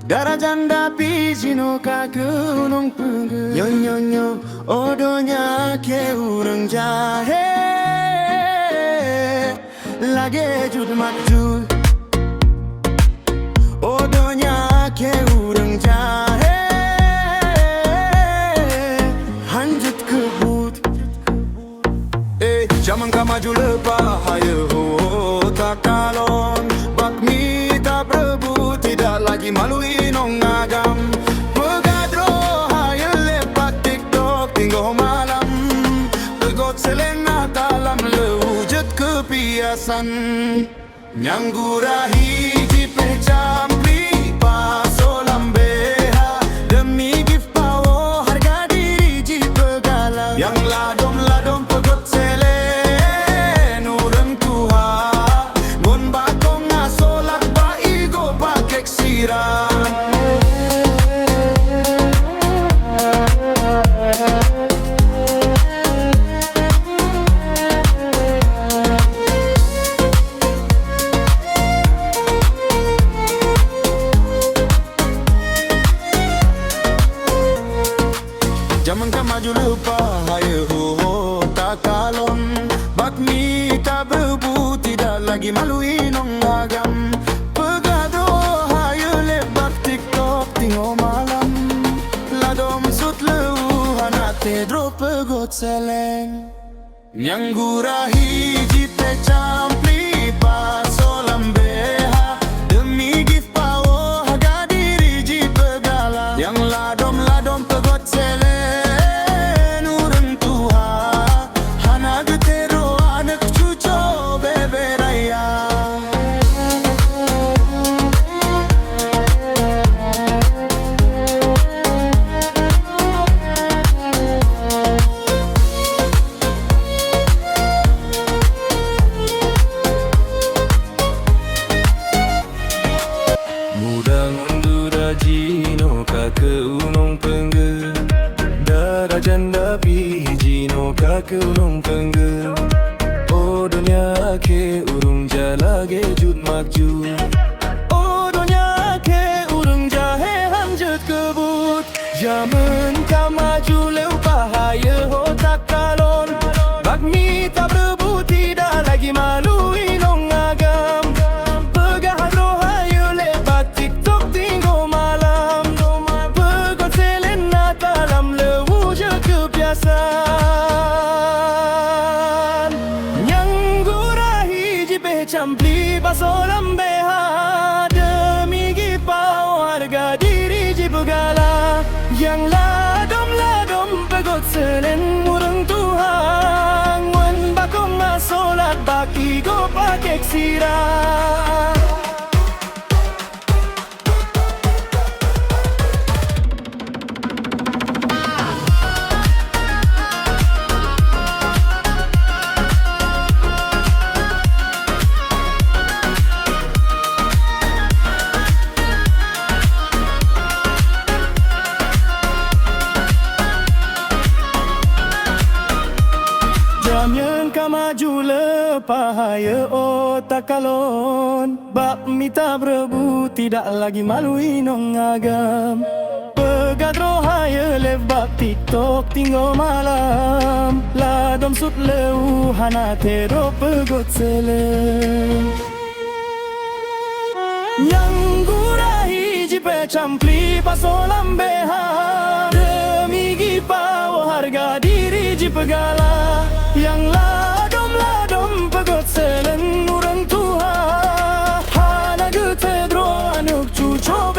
Gara janda pijino ka gunung pengge Yo yo yo odonya ke urang jahe Lage jud maju Odonya ke urang jahe Hanjut kebut Zaman ka maju lepas hayo tak kalon Bakmi tak berebut tidak lagi malui nong agam Pegadro hayo lepas TikTok tinggal malam Pegot selena dalam lewujud kebiasaan Nyanggurahi jipe campli paso lambeha Demi gift PAWOH harga diri jipe galang Yang ladom-ladom pegot selen urang tuha Ngon bakong ngasolak baigo pakek sirang Zaman ka maju lupa hayo tak kalon Bakmi tak berebut tidak lagi malui nong agam Pegado hayo lebak TikTok tinggal malam Ladom sut leuhan ate drop pegot seleng Nyanggurahi jipe campli paso lambeha Demi gift PAWOH harga diri jipe galang Yang ladom-ladom pegot seleng Jino ka ke unong pengge Dara janda pijino ka ke unong pengge Odonya ke urung jalage jud makju Odonya ke urung jahe hanjut kebut Zaman ka maju leu pahaya tak kalon Bakmi tak berebut tidak lagi malu inong agam Pegah rohayo lebat TikTok tinggal malam Pegot selena dalam lewujud kebiasaan Nyanggurahi jipe campli paso lambeha Demi gift PAWOH harga diri jipe gala Yang ladom-ladom pegot selen urang tuhan Wan bakong masolat baki go pakek sirang Jamnya ka maju lepas hayo tak kalon Bakmi tak berebut tidak lagi malui nong agam Pegadro hayo lebak TikTok tinggal malam Ladom sut leuhan ate ro pegot seleng Nyanggurahi jipe campli paso lambeha Demi gift PAWOH harga diri jipe gala Yang ladom-ladom pegot selen urang tuha Hana gete dro anuk cuco